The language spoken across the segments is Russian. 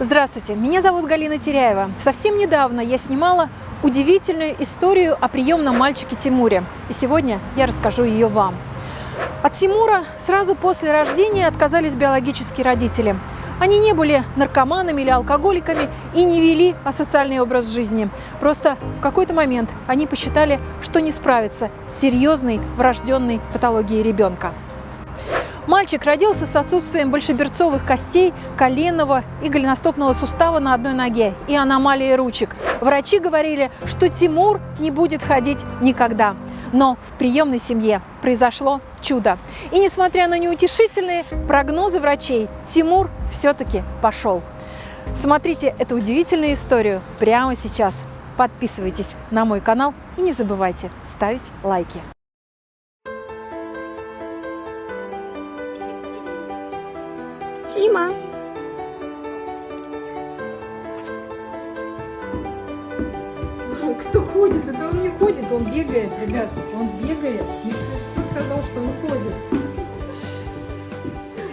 Здравствуйте, меня зовут Галина Теряева. Совсем недавно я снимала удивительную историю о приемном мальчике Тимуре. И сегодня я расскажу ее вам. От Тимура сразу после рождения отказались биологические родители. Они не были наркоманами или алкоголиками и не вели асоциальный образ жизни. Просто в какой-то момент они посчитали, что не справятся с серьезной врожденной патологией ребенка. Мальчик родился с отсутствием большеберцовых костей, коленного и голеностопного сустава на одной ноге и аномалией ручек. Врачи говорили, что Тимур не будет ходить никогда. Но в приемной семье произошло чудо. И несмотря на неутешительные прогнозы врачей, Тимур все-таки пошел. Смотрите эту удивительную историю прямо сейчас. Подписывайтесь на мой канал и не забывайте ставить лайки. Тима! Кто ходит? Это он не ходит, он бегает, ребят. Он бегает. Кто сказал, что он ходит?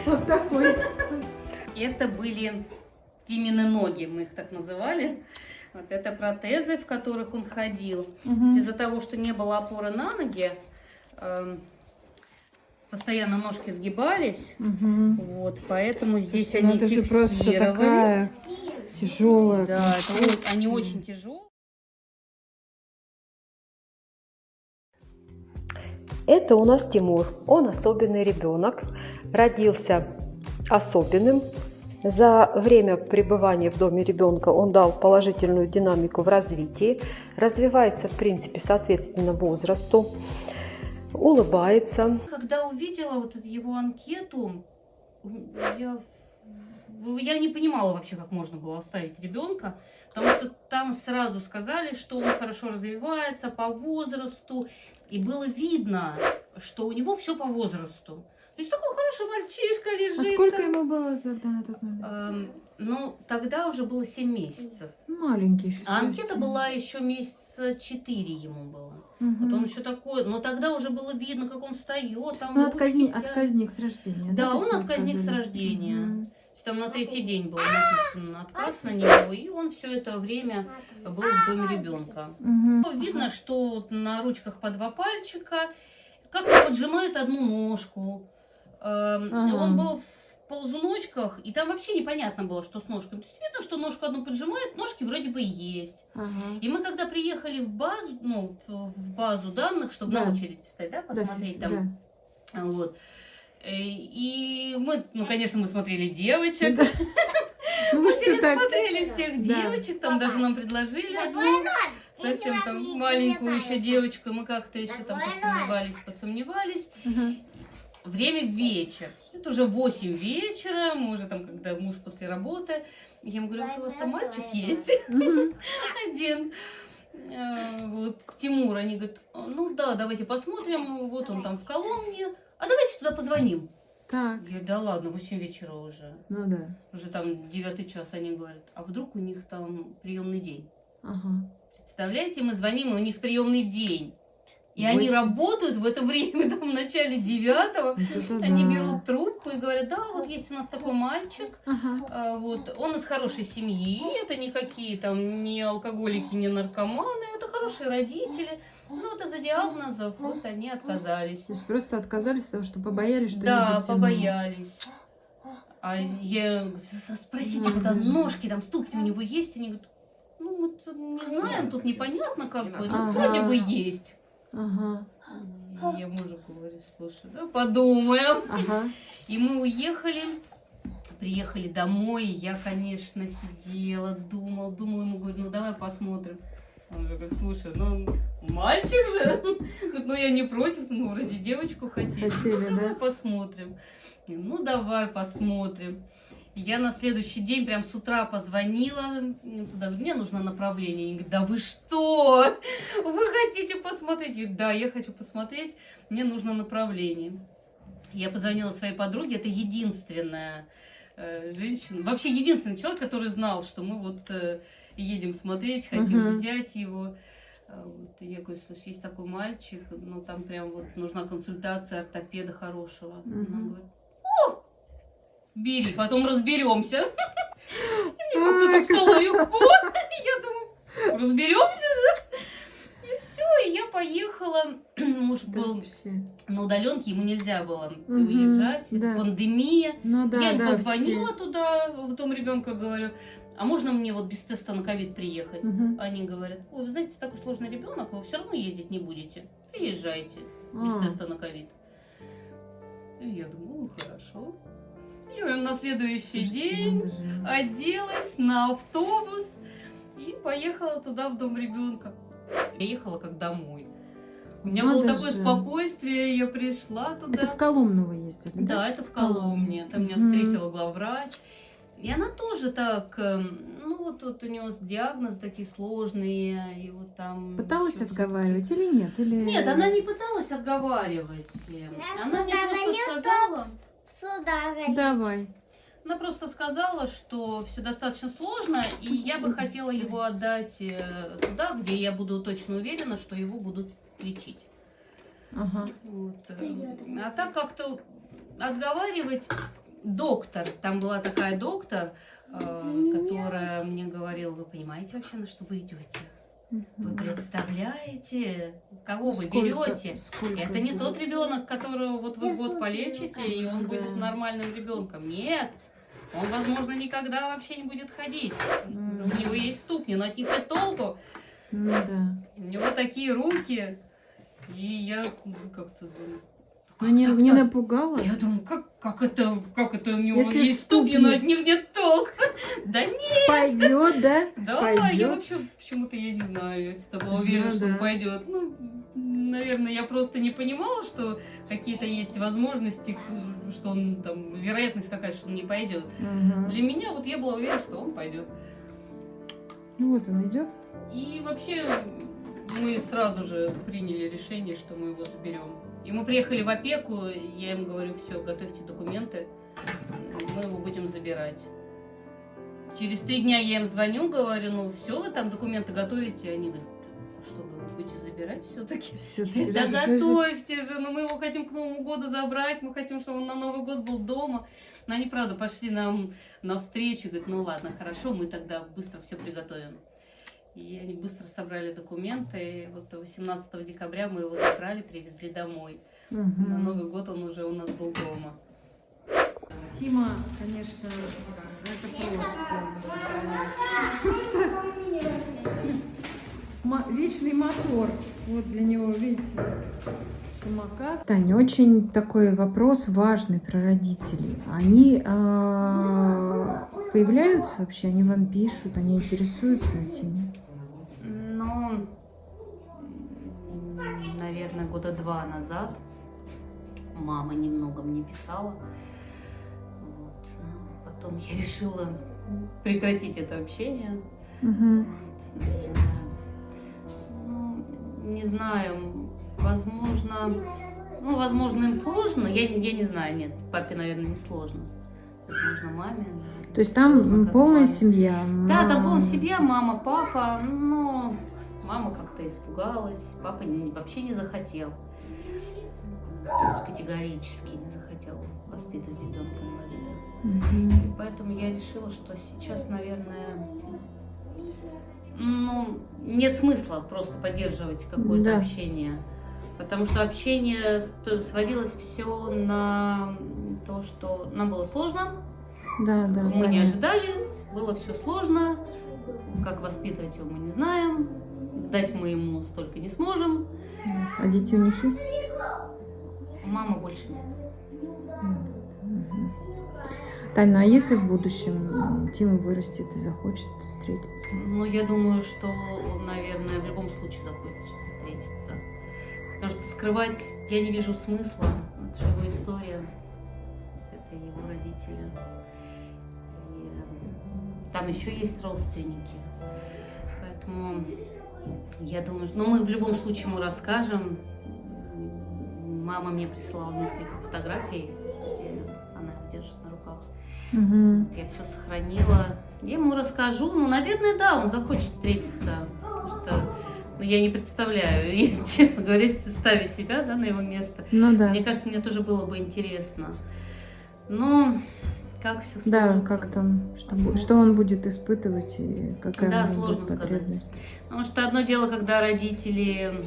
Вот такой. Это были Тимины ноги, мы их так называли. Вот это протезы, в которых он ходил. Из-за того, что не было опоры на ноги, постоянно ножки сгибались, вот, поэтому здесь они фиксировались. Тяжелая. Да, они очень тяжелые. Это у нас Тимур. Он особенный ребенок, родился особенным. За время пребывания в доме ребенка он дал положительную динамику в развитии, развивается, в принципе, соответственно возрасту. Улыбается. Когда увидела вот его анкету, я не понимала вообще, как можно было оставить ребенка, потому что там сразу сказали, что он хорошо развивается по возрасту, и было видно, что у него все по возрасту. То есть такой хороший мальчишка лежит. А сколько ему было тогда на тот момент? Ну, тогда уже было 7 месяцев. Маленький еще. А анкета была еще месяца 4 ему было. Вот он еще такой, но тогда уже было видно, как он встает. Там ну, отказник с рождения. Да, он отказник с рождения. Там на 3-й день был написан отказ на него, и он все это время был в доме ребенка. Видно, что на ручках по 2 пальчика, как-то поджимает одну ножку. Он был в ползуночках, и там вообще непонятно было, что с ножками. То есть видно, что ножку одну поджимает, ножки вроде бы есть. И мы когда приехали в базу, в базу данных, чтобы на очередь встать, да, посмотреть там, вот. И мы, конечно, мы смотрели девочек. Мы смотрели всех девочек, там даже нам предложили одну совсем там маленькую еще девочку. Мы как-то еще там посомневались. Время вечер. Это уже 8 вечера. Мы уже там, когда муж после работы. Я ему говорю, вот у вас там мальчик есть? Один. Вот, Тимур. Они говорят, ну да, давайте посмотрим. Вот он там в Коломне. А давайте туда позвоним. Так. Я говорю, да ладно, 8 вечера уже. Ну да. Уже там 9-й час. Они говорят, а вдруг у них там приемный день? Представляете, мы звоним, и у них приемный день. И они работают в это время, там, в начале 9-го. Они берут трубку и говорят, да, вот есть у нас такой мальчик. Вот, он из хорошей семьи. Это никакие там не алкоголики, не наркоманы. Это хорошие родители. Ну, это за диагнозов, вот они отказались. То есть просто отказались, потому что побоялись, что да, побоялись. А я спросите, вот ножки, там ступни у него есть? Они говорят, ну, мы тут не знаем, тут непонятно как бы, ну, вроде бы есть. Я мужу говорю, слушай, да, подумаем. И мы уехали, приехали домой, и я, конечно, сидела, думала, ему говорю, ну, давай посмотрим. Он же говорит, слушай, ну, мальчик же, ну, я не против, ну, вроде девочку хотели, ну, давай посмотрим. Ну, давай посмотрим. Я на следующий день прям с утра позвонила, туда, мне нужно направление. Они говорят, да вы что, вы хотите посмотреть? Я говорю, да, я хочу посмотреть, мне нужно направление. Я позвонила своей подруге, это единственная женщина, вообще единственный человек, который знал, что мы вот едем смотреть, хотим взять его. Вот, и я говорю, слушай, есть такой мальчик, ну там прям вот нужна консультация ортопеда хорошего. Она говорит, о, бери, потом разберемся. И Мне как-то так стало легко. Я думаю, разберемся же. И все, и я поехала. Муж был Вообще. на удаленке, ему нельзя было Мгм, уезжать. да. Пандемия. Ну да, Я им да, позвонила туда, в дом ребенка, говорю, а можно мне вот без теста на ковид приехать? Мгм. Они говорят, ой, вы знаете, такой сложный ребенок, вы все равно ездить не будете. Приезжайте без А. теста на ковид. И я думаю, хорошо. И на следующий Слушайте, день надо же. оделась на автобус и поехала туда, в дом ребенка. Я ехала как домой. У меня было Надо такое же. спокойствие, я пришла туда. Это в Коломну вы ездили, да? Да, это в Коломне. Там меня Мгм. встретила главврач. И она тоже так, ну вот у нее диагноз такие сложные, и вот там... Пыталась ещё отговаривать или нет? Или... Нет, она не пыталась отговаривать. Она мне просто сказала... Давай. Она просто сказала, что все достаточно сложно, и я бы хотела его отдать туда, где я буду точно уверена, что его будут лечить. Ага. Вот. А так как-то отговаривать доктор, там была такая доктор, которая мне говорила, вы понимаете вообще, на что вы идете? Вы представляете, кого вы берете? Сколько Это не будет? тот ребенок, которого вот вы год полечите, и он будет нормальным ребенком. Нет. Он, возможно, никогда вообще не будет ходить. Мгм. У него есть ступни, но от них нет толку. Ну да. У него такие руки. И я как-то думаю... Ну не напугала? Я думаю, как это у него Если есть ступни, ступни. но от них нет толку. Да нет. Пойдет, да? Да, я Пойдет. вообще почему-то, я не знаю, я всегда была Ну уверена, что да. он пойдет. Ну, наверное, я просто не понимала, что какие-то есть возможности, что он там, вероятность какая-то, что он не пойдет. Ага. Для меня вот я была уверена, что он пойдет. Ну вот он идет. И вообще мы сразу же приняли решение, что мы его заберем. И мы приехали в опеку, я им говорю, все, готовьте документы, мы его будем забирать. Через 3 дня я им звоню, говорю, ну все, вы там документы готовите? Они говорят, что вы будете забирать все-таки? Все-таки. Да готовьте же, ну мы его хотим к Новому году забрать, мы хотим, чтобы он на Новый год был дома. Но они, правда, пошли нам навстречу, говорят, ну ладно, хорошо, мы тогда быстро все приготовим. И они быстро собрали документы, и вот 18 декабря мы его забрали, привезли домой. На Новый год он уже у нас был дома. Тима, конечно, это просто вечный мотор. Вот для него, видите, самокат. Таня, очень такой вопрос важный про родителей. Они появляются вообще, они вам пишут, они интересуются этим? Но, наверное, 2 года назад мама немного мне писала. Вот. Но потом я решила прекратить это общение. Угу. Ну, не знаю, возможно, им сложно. Я не знаю, нет, папе, наверное, не сложно. Возможно, маме. То есть там Сложно, как полная маме. семья? Да, там полная семья, мама, папа, но мама как-то испугалась, папа вообще не захотел. То есть категорически не захотел воспитывать ребенка-инвалида. Мгм. И поэтому я решила, что сейчас, наверное, нет смысла просто поддерживать какое-то Да. общение. Потому что общение сводилось все на то, что нам было сложно, Да, да. мы не понятно. ожидали, было все сложно, как воспитывать его мы не знаем, дать мы ему столько не сможем, А дети у них есть? мамы больше нет. Мгм. Таня, а если в будущем Тима вырастет и захочет встретиться? Но я думаю, что он, наверное, в любом случае захочет встретиться. Потому что скрывать я не вижу смысла. Это же его история. Это его родители. И там еще есть родственники. Поэтому я думаю, что мы в любом случае ему расскажем. Мама мне присылала несколько фотографий, где она его держит на руках. Угу. Я все сохранила. Я ему расскажу. Ну, наверное, да, он захочет встретиться. Потому что я не представляю, и, честно говоря, ставя себя, да, на его место. Ну да. Мне кажется, мне тоже было бы интересно. Но как все Да, сложится. как там, Посмотрим. что он будет испытывать и какая Да, у него сложно будет сказать. потребность. Потому что одно дело, когда родители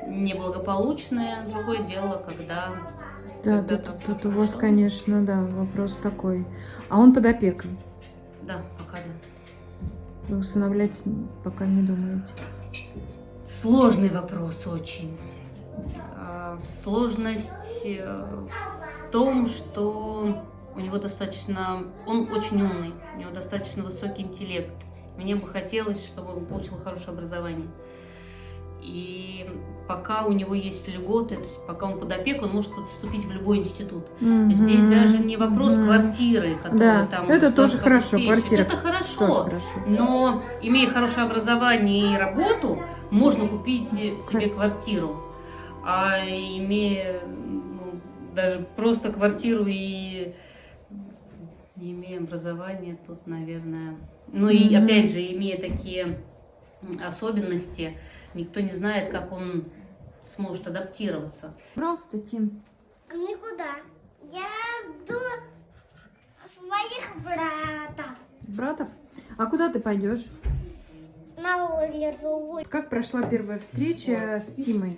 неблагополучные, другое дело, когда... Да, когда там всё тут у вас, хорошо. конечно, да, вопрос такой. А он под опекой? Да, пока да. Вы усыновлять пока не думаете? Сложный вопрос очень. Сложность в том, что у него достаточно... Он очень умный, у него достаточно высокий интеллект. Мне бы хотелось, чтобы он получил хорошее образование. И пока у него есть льготы, то есть пока он под опекой, он может поступить в любой институт. Здесь даже не вопрос квартиры, которая Да, там... это тоже столько хорошо, обеспечивает. квартира Это хорошо. тоже хорошо. Но, имея хорошее образование и работу, можно купить себе квартиру. А имея даже просто квартиру и не имея образования, тут, наверное... Ну и опять же, имея такие особенности, никто не знает, как он сможет адаптироваться. Просто, Тим. Никуда. Я жду своих братов Братов? А куда ты пойдешь? на улицу. Как прошла первая встреча с Тимой?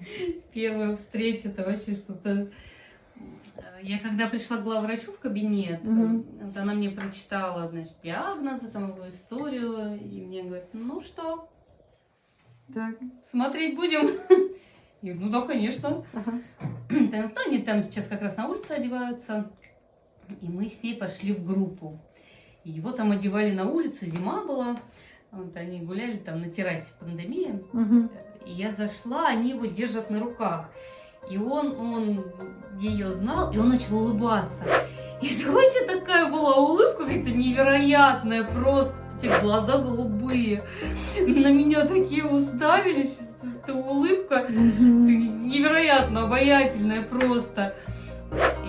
Первая встреча, это вообще что-то... Я когда пришла к главврачу в кабинет, вот она мне прочитала, значит, диагнозы, там его историю, и мне говорит, ну что, Так. смотреть будем? Я говорю, ну да, конечно. Ага. Ну, они там сейчас как раз на улице одеваются, и мы с ней пошли в группу. И его там одевали на улицу, зима была, вот они гуляли там на террасе, пандемия. И я зашла, они его держат на руках. И он ее знал, и он начал улыбаться. И это вообще такая была улыбка, какая-то невероятная, просто эти глаза голубые. На меня такие уставились, эта улыбка невероятно обаятельная просто.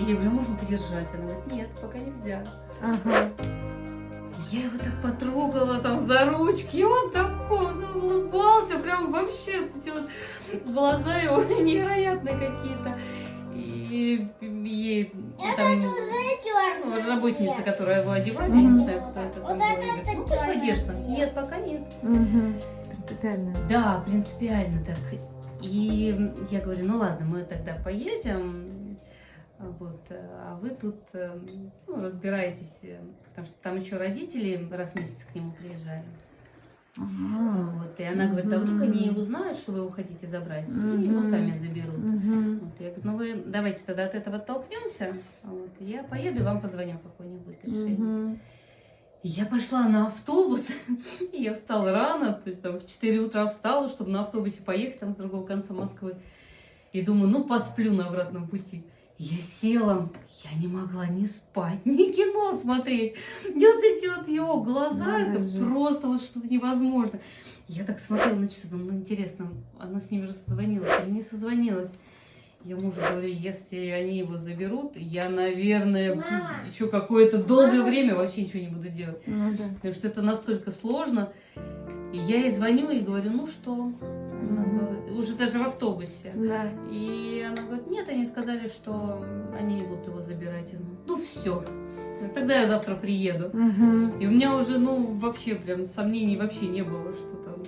И я говорю, можно подержать? Она говорит, нет, пока нельзя. Ага. Я его так потрогала там за ручки, и он такой, он улыбался, прям вообще вот эти вот глаза его невероятные какие-то. И ей там работница, которая его одевает, я не знаю, кто это там был, говорит, ну пусть подержит. Нет, пока нет. Принципиально. Да, принципиально так. И я говорю, ну ладно, мы тогда поедем. Вот, а вы тут разбираетесь, потому что там еще родители раз в месяц к нему приезжали. Вот, и она говорит, а вдруг они узнают, что вы его хотите забрать, и его сами заберут. Вот, я говорю, ну вы давайте тогда от этого оттолкнемся, вот, я поеду и вам позвоню какое-нибудь решение. И я пошла на автобус, и я встала рано, то есть там в 4 утра встала, чтобы на автобусе поехать там с другого конца Москвы. И думаю, ну посплю на обратном пути. Я села, я не могла ни спать, ни кино смотреть. И вот эти вот его глаза, это просто вот что-то невозможно. Я так смотрела на часы, думаю, ну интересно, она с ними же созвонилась или не созвонилась. Я мужу говорю, если они его заберут, я, наверное, еще какое-то долгое время вообще ничего не буду делать. Потому что это настолько сложно. И я ей звоню и говорю, ну что? Она говорит, уже даже в автобусе. Да. И она говорит, нет, они сказали, что они не будут его забирать. Я думаю, ну все, тогда я завтра приеду. И у меня уже, вообще прям сомнений вообще не было, что там...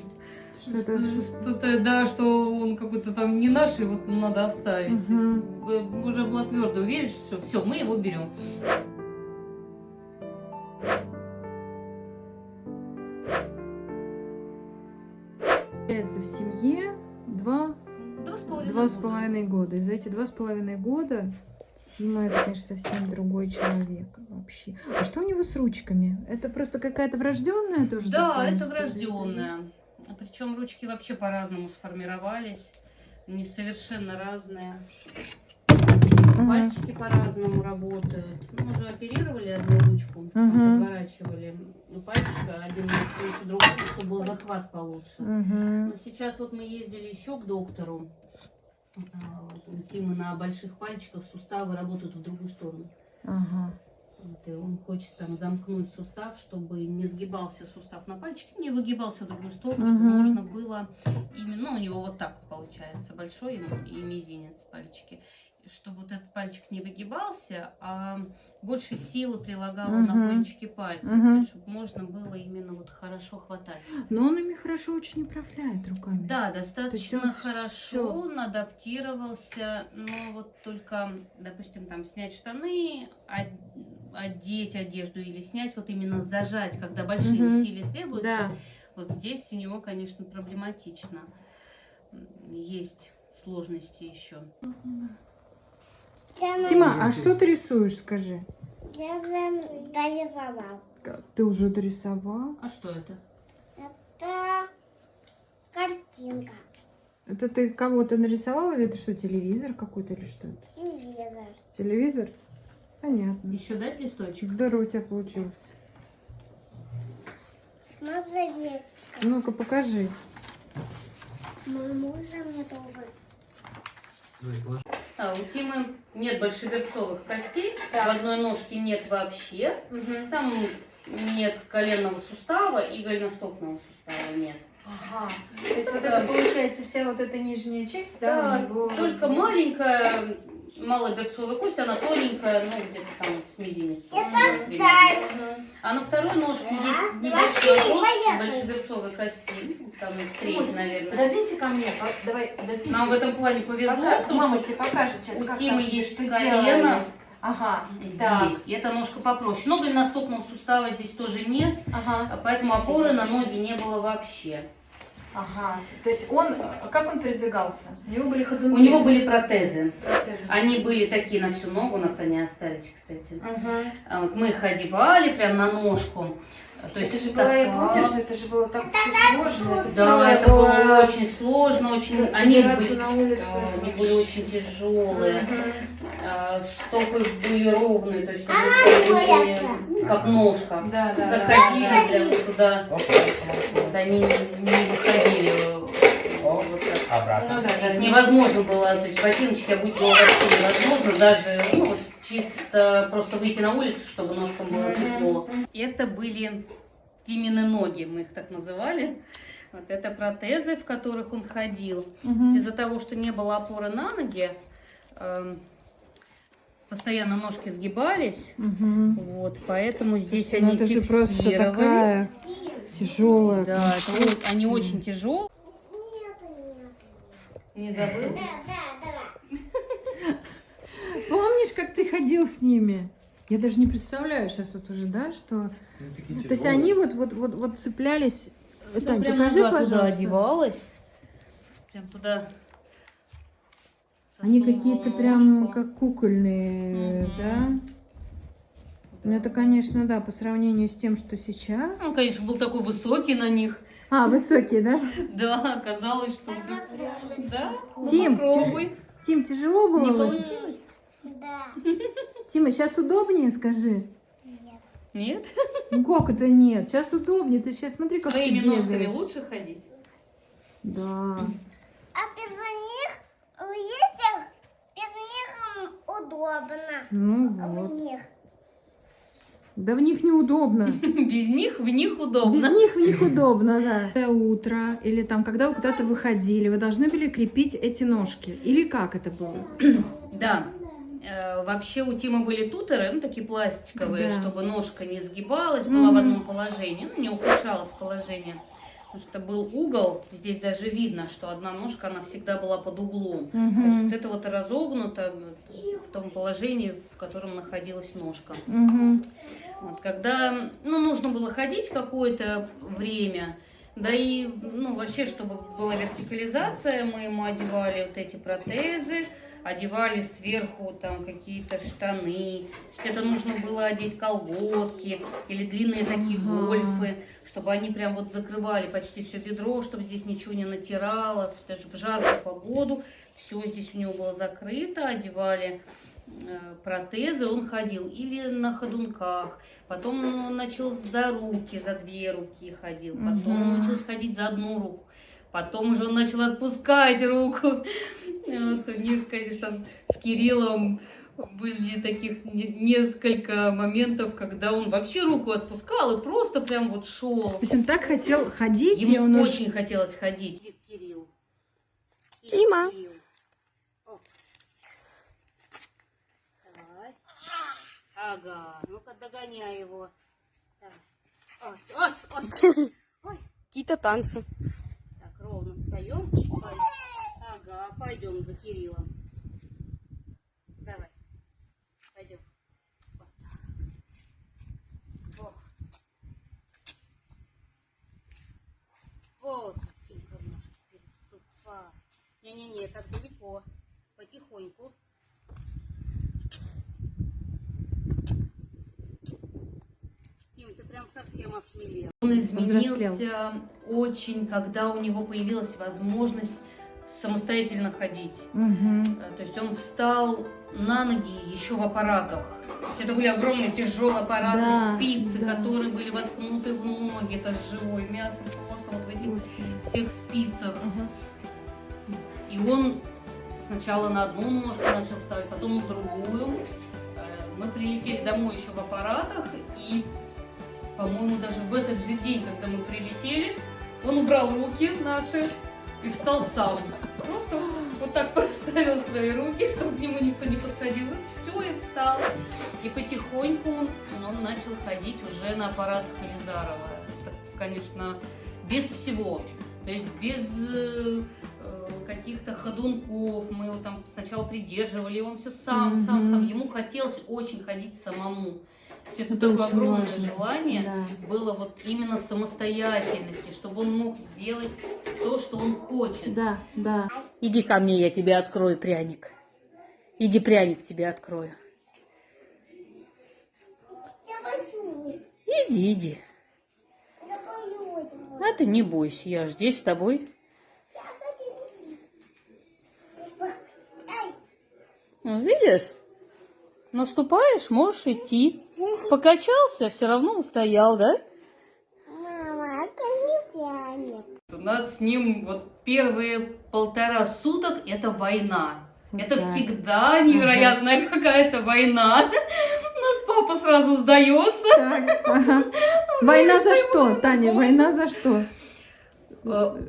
Что-то, да, что он какой-то там не наш, и вот надо оставить. Уже была твердо уверена, что все, мы его берем. В семье 2,5 года. И за эти 2,5 года Тима это, конечно, совсем другой человек вообще. А что у него с ручками? Это просто какая-то врожденная тоже? Да, такая это история? врожденная. Причем ручки вообще по-разному сформировались. Они совершенно разные. Пальчики по-разному работают. Мы уже оперировали одну ручку, подворачивали пальчика один навстречу другому, чтобы был захват получше. Но сейчас вот мы ездили еще к доктору. У Тимы на больших пальчиках суставы работают в другую сторону. Вот, и он хочет там замкнуть сустав, чтобы не сгибался сустав на пальчике, не выгибался в другую сторону, чтобы можно было именно, у него вот так получается, большой и мизинец пальчики. чтобы вот этот пальчик не выгибался, а больше силы прилагала на кончики пальцев, то есть, чтобы можно было именно вот хорошо хватать. Но он ими хорошо очень управляет руками. Да, достаточно он хорошо, он адаптировался, но вот только, допустим, там снять штаны, одеть одежду или снять, вот именно зажать, когда большие усилия требуются, Да. вот здесь у него, конечно, проблематично. Есть сложности еще. Тима, а что ты рисуешь, скажи? Я уже дорисовал. Ты уже дорисовал? А что это? Это картинка. Это ты кого-то нарисовал или это что, телевизор какой-то или что? Телевизор. Телевизор? Понятно. Еще дать листочек? Здорово у тебя получилось. Смотри. Ну-ка, покажи. Мама уже мне тоже. У Тимы нет большеберцовых костей, в одной ножке нет вообще, там нет коленного сустава и голеностопного сустава нет. Ага. То есть вот это получается вся вот эта нижняя часть, да? Да, только маленькая малоберцовая кость, она тоненькая, ну где-то там с мизинец. А на второй ножке есть небольшой отросток большеберцовой кости, там треть, наверное. Пододвинься ко мне, давай, пододвинься. Нам в этом плане повезло, Мама потому тебе покажет сейчас, что у как Тимы там, есть что колено. делали. Ага, Здесь. И эта ножка попроще. Но голеностопного сустава здесь тоже нет, Ага. поэтому опоры на ноги не было вообще. Ага. То есть он, как он передвигался? У него были ходунки? У него были протезы. Протезы. Они были такие на всю ногу, у нас они остались, кстати. Ага. Вот мы их одевали прям на ножку. То есть Это же было, я помню, что это же было так все сложно. Это да, целое это было очень сложно, очень. Они были, на улицу. они были очень тяжелые. Стопы были ровные, то есть они были как ножка. Да, да, Заходили да. прямо туда, они не выходили. Вот так. Обратно. Ну, да, Их невозможно было, то есть ботиночки обуть было вообще невозможно, даже ну, вот чисто просто выйти на улицу, чтобы ножкам было тепло. Это были Тимины ноги, мы их так называли. Вот это протезы, в которых он ходил. То есть из-за того, что не было опоры на ноги, постоянно ножки сгибались, вот, поэтому здесь они это же просто фиксировались. такая тяжелая. Да, они очень тяжелые. Нет. Не забыл? Да. Помнишь, как ты ходил с ними? Я даже не представляю сейчас вот уже, да, что... То есть они вот цеплялись... Тань, прям покажи, нога туда пожалуйста. одевалась. Прям туда. Они засовывала какие-то прям ножку. как кукольные, да? Ну, это, конечно, да, по сравнению с тем, что сейчас. Он, конечно, был такой высокий на них. А, высокие, да? Да, оказалось, что... Да? Тим, Попробуй. Тим, тяжело было? Не в этих? получилось? Да. Тима, сейчас удобнее, скажи. Нет. Нет? Ну, как это нет? Сейчас удобнее. Ты сейчас смотри, как Своими ты ножками бегаешь. лучше ходить? Да. А без них, у этих, без них удобно. Ну А вот. у них. Да в них неудобно. Без них в них Без удобно. них в них удобно, да. Каждое утро или там, когда вы куда-то выходили, вы должны были крепить эти ножки. Или как это было? Да. Вообще у Тимы были тутеры, ну такие пластиковые, Да. чтобы ножка не сгибалась, была в одном положении, ну не ухудшалось положение. Потому что был угол, здесь даже видно, что одна ножка, она всегда была под углом. То есть вот это вот разогнуто в том положении, в котором находилась ножка. Вот, когда нужно было ходить какое-то время, да и вообще, чтобы была вертикализация, мы ему одевали вот эти протезы, одевали сверху там какие-то штаны. То есть это нужно было одеть колготки или длинные такие гольфы, чтобы они прям вот закрывали почти все бедро, чтобы здесь ничего не натирало. То есть даже в жаркую погоду все здесь у него было закрыто, одевали протезы, он ходил или на ходунках, потом он начал за руки, за две руки ходил, потом он научился ходить за одну руку, потом уже он начал отпускать руку. Вот у них, конечно, там с Кириллом были таких несколько моментов, когда он вообще руку отпускал и просто прям вот шел. То есть он так хотел ходить, и Ему он очень хотелось ходить. Кирилл. Тима. Ага, ну-ка догоняй его. Давай. Ой, ой, ой. Ой. Какие-то танцы. Так, ровно встаем и пойдем. Ага, пойдем за Кириллом. Давай, пойдем. Вот. Вот, Тимка, ножки переступай. Не-не-не, так далеко. Потихоньку. Тим, ты прям совсем осмелел. Он изменился очень, когда у него появилась возможность самостоятельно ходить. То есть он встал на ноги еще в аппаратах. То есть это были огромные тяжелые аппараты, Да, спицы, да. которые были воткнуты в ноги. Это живое мясо просто вот в этих всех спицах. И он сначала на одну ножку начал ставить, потом на другую. Мы прилетели домой еще в аппаратах, и, по-моему, даже в этот же день, когда мы прилетели, он убрал руки наши и встал сам. Просто вот так поставил свои руки, чтобы к нему никто не подходил. И все, и встал. И потихоньку он начал ходить уже на аппаратах Елизарова. Это, конечно, без всего. То есть без каких-то ходунков. Мы его там сначала придерживали, он все сам. Ему хотелось очень ходить самому. Это такое очень огромное важно. желание Да. было вот именно самостоятельности, чтобы он мог сделать то, что он хочет. Да, да. Иди ко мне, я тебе открою пряник. Иди, пряник тебе открою. Я боюсь. Иди. Я боюсь. А ты не бойся, я ж здесь с тобой. Ай, Ну, видишь? Наступаешь, можешь идти. Покачался, все равно устоял, да? мама, это не тянет. У нас с ним вот первые 1,5 суток это война. Это Да. всегда невероятная какая-то война. У нас папа сразу сдается. Так, ага. Война за что, Таня? Война за что?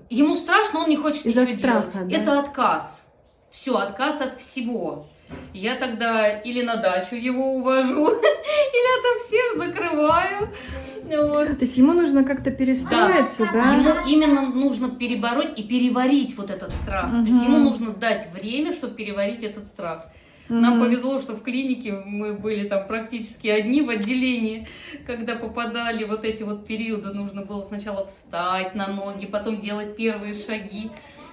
Ему страшно, он не хочет Из-за ничего страха, делать. да? Это отказ. Все, отказ от всего. Я тогда или на дачу его увожу, или ото всех закрываю. Вот. То есть ему нужно как-то перестроиться, да? Ему именно нужно перебороть и переварить вот этот страх. То есть ему нужно дать время, чтобы переварить этот страх. Нам повезло, что в клинике мы были там практически одни в отделении. Когда попадали вот эти вот периоды, нужно было сначала встать на ноги, потом делать первые шаги.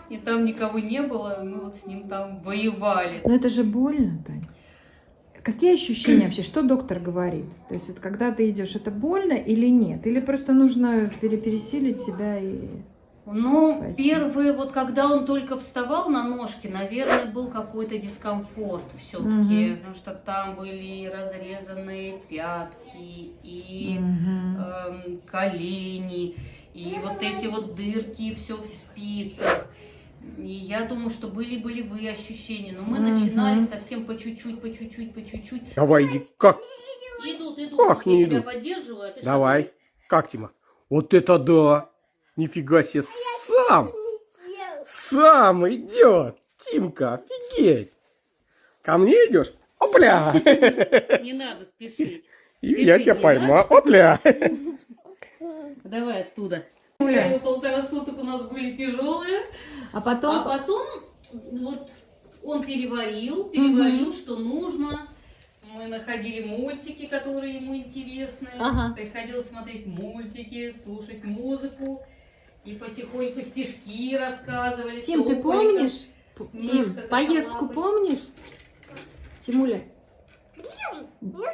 И там никого не было, мы вот с ним там воевали. Но это же больно, Тань. Какие ощущения вообще? Что доктор говорит? То есть вот когда ты идешь, это больно или нет? Или просто нужно пересилить себя и... Ну, Пойти. первые, вот когда он только вставал на ножки, наверное, был какой-то дискомфорт все-таки, потому что там были и разрезанные пятки, и колени, и вот эти вот дырки, все в спицах. И я думаю, что были болевые ощущения, но мы начинали совсем по чуть-чуть. Давай, иди. Как? Идут, Как не я тебя идут? поддерживаю, а ты Давай. шагай. Как, Тима? Вот это да! Нифига себе, сам идет. Тимка, офигеть. Ко мне идешь? Опля! Не надо спешить. И я тебя поймал. Опля! Давай оттуда. Первые 1,5 суток у нас были тяжелые, А а потом... потом вот он переварил, что нужно. Мы находили мультики, которые ему интересны. Ага. Приходилось смотреть мультики, слушать музыку. И потихоньку стишки рассказывали. Тим, ты Тополика. помнишь? Немножко Тим, поездку косолапый. помнишь? Тимуля? Не туда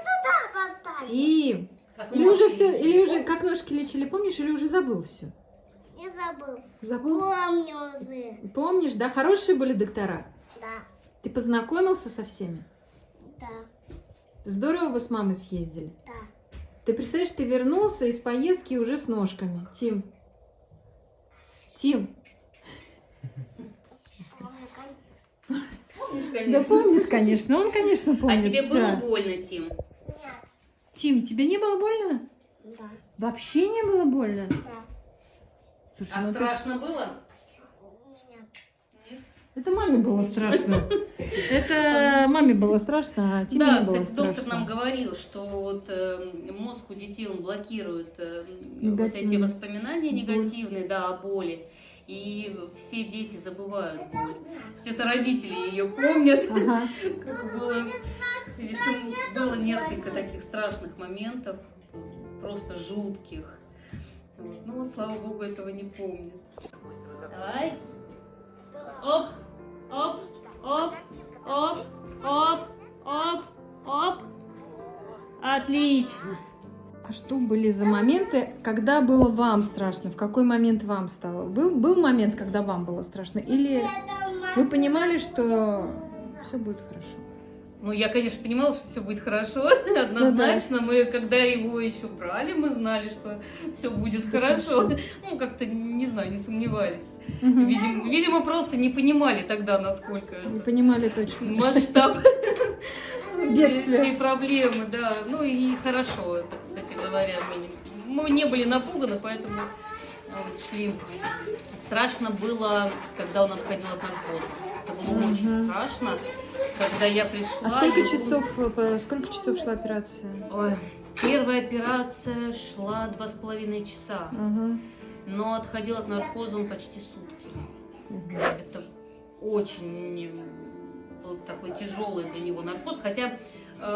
поставь. Тим! Как Или уже ножки все, лечили. или уже как ножки лечили, помнишь, или уже забыл все? Не забыл. Забыл? Помню уже. Помнишь, да? Хорошие были доктора? Да, Ты познакомился со всеми? да, Здорово вы с мамой съездили. да. Ты представляешь, ты вернулся из поездки уже с ножками. Тим. Тим. Помнишь, Да конечно. помнит, конечно. Он, конечно, помнит. А тебе всё. было больно, Тим? Нет, Тим, тебе не было больно? да, Вообще не было больно? да. Слушай, А ну ты- страшно было? Нет. Нет. Это маме было страшно. Это маме было страшно, а Тиме Да, не было кстати, доктор страшно. нам говорил, что вот мозг у детей, он блокирует вот эти Негативные. воспоминания негативные, да, о боли. И все дети забывают боль. То есть это родители ее помнят. Ага. Как было, видишь, ну, было несколько таких страшных моментов, просто жутких. Вот. Ну вот, слава богу, этого не помню. Давай. Оп, оп, оп, оп, оп, оп, оп. Отлично. А что были за моменты, когда было вам страшно? В какой момент вам стало? Был момент, когда вам было страшно? Или вы понимали, что все будет хорошо? Ну, я, конечно, понимала, что все будет хорошо, однозначно. Мы, когда его еще брали, мы знали, что все будет хорошо. Ну, как-то, не знаю, не сомневались. Мгм. Видимо, просто не понимали тогда, насколько Вы понимали точно. масштаб Бедствия. всей проблемы, да. Ну и хорошо, это, кстати говоря, мы не были напуганы, поэтому вот шли. Страшно было, когда он отходил от наркоза. Это было очень страшно. Когда я пришла... А сколько часов шла операция? Ой, первая операция шла 2,5 часа. Ага. Но отходил от наркоза он почти сутки. Это очень был такой тяжелый для него наркоз. Хотя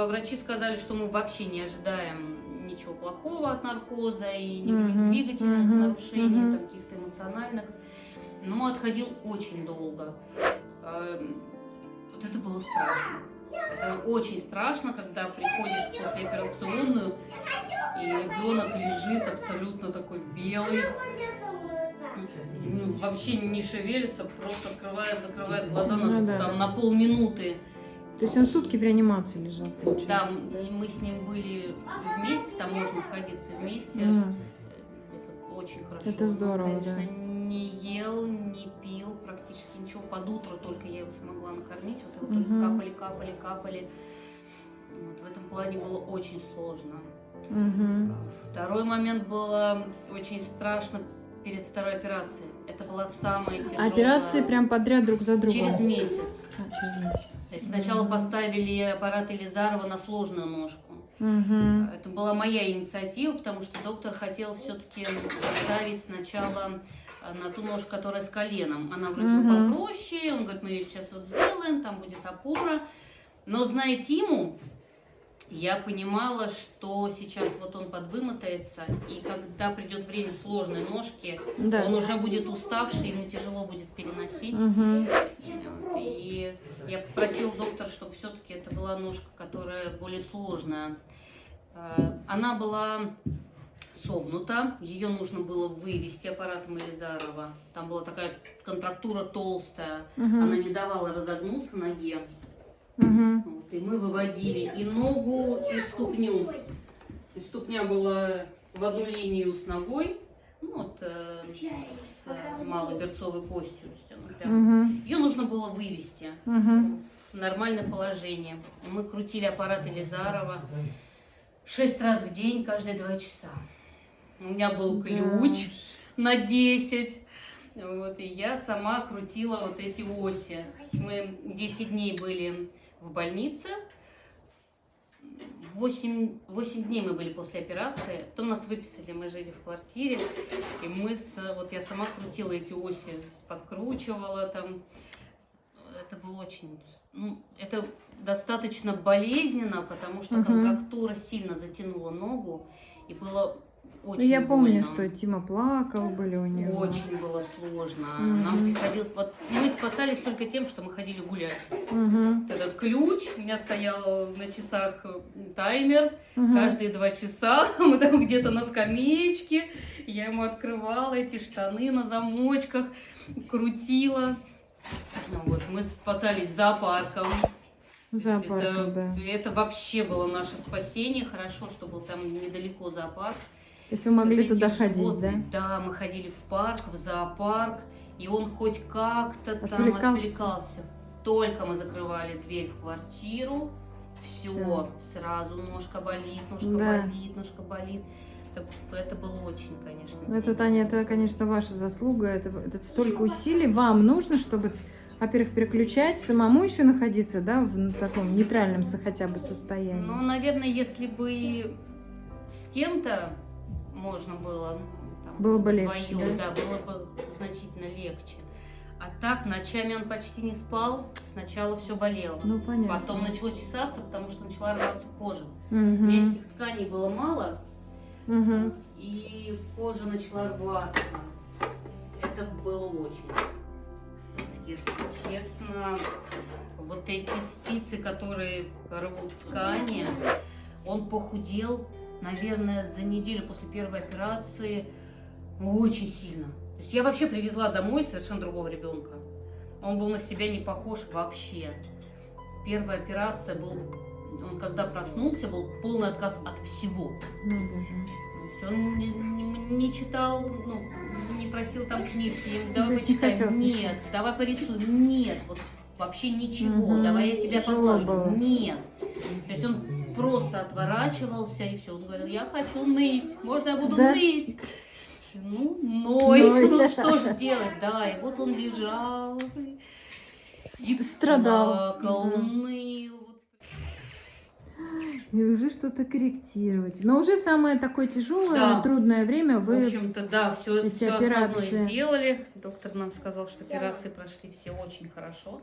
врачи сказали, что мы вообще не ожидаем ничего плохого от наркоза и никаких двигательных нарушений, там, каких-то эмоциональных. Но отходил очень долго. Вот это было страшно. Это очень страшно, когда приходишь в послеоперационную, и ребенок лежит абсолютно такой белый, вообще не шевелится, просто открывает, закрывает глаза Ну да. там, на полминуты. То есть он сутки в реанимации лежал, получается? Да, и мы с ним были вместе, там можно находиться вместе. Мгм. Это очень хорошо. Это здорово, Он, конечно, да. не ел, не пил практически ничего. Под утро только я его смогла накормить. Вот его Мгм. только капали. Вот в этом плане было очень сложно. Мгм. Второй момент было очень страшно перед второй операцией. Это была самая тяжелая. Операции прям подряд друг за другом? Через месяц. Через месяц. То есть сначала поставили аппарат Елизарова на сложную ножку. Мгм. Это была моя инициатива, потому что доктор хотел все-таки поставить сначала на ту ножку, которая с коленом. Она вроде бы Мгм. попроще, он говорит, мы ее сейчас вот сделаем, там будет опора. Но зная Тиму, я понимала, что сейчас вот он подвымотается, и когда придет время сложной ножки, Да. он уже будет уставший, ему тяжело будет переносить. Мгм. Вот, и я попросила доктора, чтобы все-таки это была ножка, которая более сложная. Она была согнута, ее нужно было вывести аппаратом Елизарова. Там была такая контрактура толстая, Мгм. она не давала разогнуться ноге. Мгм. Вот, и мы выводили и ногу, и ступню. И ступня была в одну линию с ногой, ну, вот, с малоберцовой костью. То есть она прям... Мгм. Ее нужно было вывести Мгм. в нормальное положение. И мы крутили аппарат Елизарова 6 раз в день, каждые 2 часа. У меня был ключ на 10. Вот, и я сама крутила вот эти оси. Мы 10 дней были в больнице. 8 дней мы были после операции. Потом нас выписали, мы жили в квартире. И вот я сама крутила эти оси, подкручивала там. Это было очень... Ну, это достаточно болезненно, потому что контрактура сильно затянула ногу. И было Ну, очень я помню, больно. что Тима плакал, были у него. Очень было сложно. Мгм. Нам приходилось... Вот мы спасались только тем, что мы ходили гулять. Мгм. Вот этот ключ, у меня стоял на часах таймер. Мгм. Каждые 2 часа мы там где-то на скамеечке. Я ему открывала эти штаны на замочках, крутила. Ну, вот, мы спасались зоопарком. Зоопарк, да. Это вообще было наше спасение. Хорошо, что был там недалеко зоопарк. То есть вы могли Вот эти туда ходить, да? животные. Да, мы ходили в парк, в зоопарк, и он хоть как-то там Отвлекался. отвлекался. Только мы закрывали дверь в квартиру, все, Всё. сразу ножка болит, Да. ножка болит. Это было очень, конечно. Ну, это, Таня, это, конечно, ваша заслуга. Это столько усилий вам нужно, чтобы во-первых, переключать, самому еще находиться, да, в таком нейтральном хотя бы состоянии. Ну, наверное, если бы с кем-то можно было, там, Было бы легче, вдвоем, да? да, было бы значительно легче. А так, ночами он почти не спал, сначала все болело. Ну, понятно. Потом начало чесаться, потому что начала рваться кожа. Мгм. Мягких тканей было мало, Мгм. и кожа начала рваться. Это было очень. Если честно, вот эти спицы, которые рвут ткани, он похудел, наверное, за неделю после первой операции очень сильно. То есть я вообще привезла домой совершенно другого ребенка. Он был на себя не похож вообще. Первая операция был, он когда проснулся, был полный отказ от всего. Ну, боже. То есть он не читал, ну, не просил там книжки, я ему, давай То есть не почитаем, хотелось нет, давай порисуем, нет, вот вообще ничего, Мгм. давай я тебя Тяжело поглажу, было. нет. То есть он просто отворачивался и все, он говорил, я хочу ныть, можно я буду Да? ныть? Ну, ной, Ной. ну что же делать, да, и вот он лежал и Страдал. плакал, Да. ныл. И уже что-то корректировать. Но уже самое такое тяжелое, Да. трудное время В вы... общем-то, да, все эти основное операции. сделали. Доктор нам сказал, что операции прошли все очень хорошо.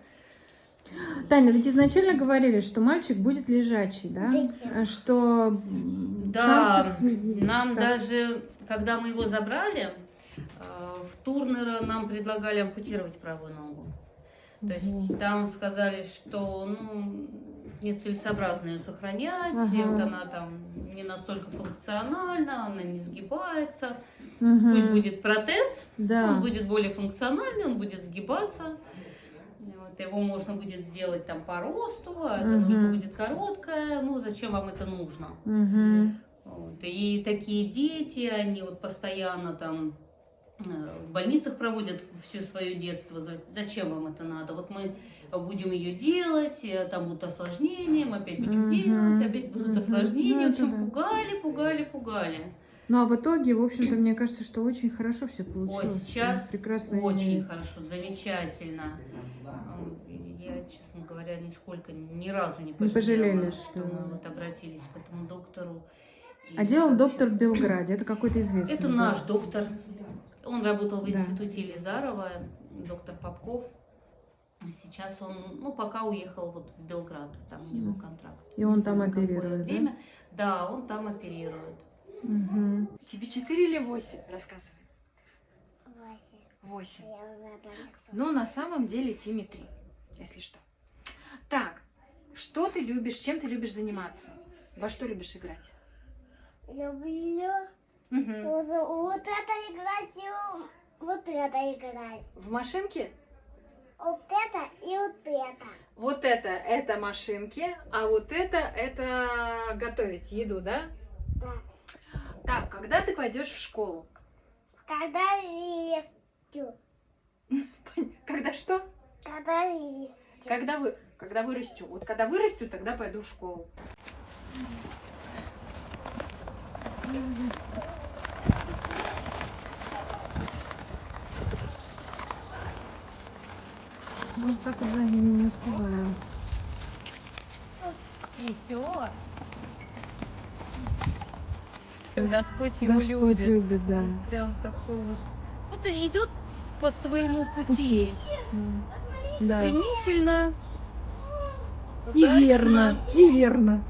Таня, ведь изначально говорили, что мальчик будет лежачий, да? Да. Что Да, шансов... нам так. даже, когда мы его забрали, в Турнера нам предлагали ампутировать правую ногу. То есть там сказали, что ну, нецелесообразно ее сохранять, и Ага. вот она там не настолько функциональна, она не сгибается. Мгм. Пусть будет протез, Да. он будет более функциональный, он будет сгибаться. Вот, его можно будет сделать там по росту, а эта Мгм. ножка будет короткая. Ну, зачем вам это нужно? Мгм. Вот. И такие дети, они вот постоянно там в больницах проводят все свое детство. Зачем вам это надо? Вот мы будем ее делать, там будут осложнения, мы опять будем Мгм. делать, опять будут Мгм. осложнения. Ну, В общем, это да. пугали. Ну, а в итоге, в общем-то, мне кажется, что очень хорошо все Ой, получилось. сейчас Прекрасно. очень хорошо, замечательно. Я, честно говоря, нисколько, ни разу не пожалела, пожалели, что что- мы вот обратились к этому доктору. И А делал вообще- доктор в Белграде. Это какой-то известный. Это да? наш доктор. Он работал в Да. институте Елизарова, доктор Попков. Сейчас он, ну, пока уехал вот в Белград, там у него контракт. И он Не там знаю, на какое оперирует, да? время. Да, он там оперирует. Мгм. Тебе 4 или 8? Рассказывай. 8. 8. Я уже болела. Ну, на самом деле Тиме 3, если что. Так, что ты любишь, чем ты любишь заниматься? Во что любишь играть? Люблю Мгм. вот это играть и вот это играть. В машинке? Вот это и вот это. Вот это машинки, а вот это готовить еду, да? Да. Так, когда ты пойдешь в школу? Когда расту. Когда что? Когда расту. Когда вырасту. Вот когда вырасту, тогда пойду в школу. Вот так вот за ними не успеваю. И все. Господь его Господь любит. любит, да. Прям такой вот. Вот и идет по своему пути. Да. Стремительно. И верно, и верно.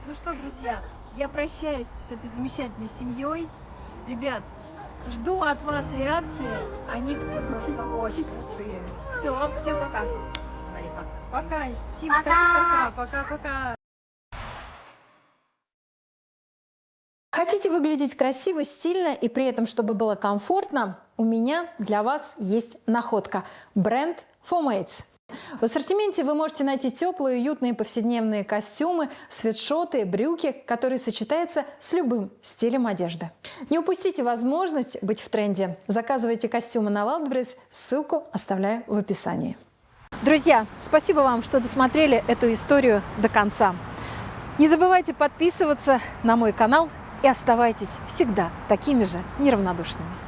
Ну что, друзья, я прощаюсь с этой замечательной семьей. Ребят, жду от вас реакции. Они просто очень крутые. Все, всем пока. Пока. Тим, скажи пока. Пока. Хотите выглядеть красиво, стильно и при этом, чтобы было комфортно? У меня для вас есть находка. Бренд FOMATES. В ассортименте вы можете найти теплые, уютные повседневные костюмы, свитшоты, брюки, которые сочетаются с любым стилем одежды. Не упустите возможность быть в тренде. Заказывайте костюмы на Wildberries, ссылку оставляю в описании. Друзья, спасибо вам, что досмотрели эту историю до конца. Не забывайте подписываться на мой канал и оставайтесь всегда такими же неравнодушными.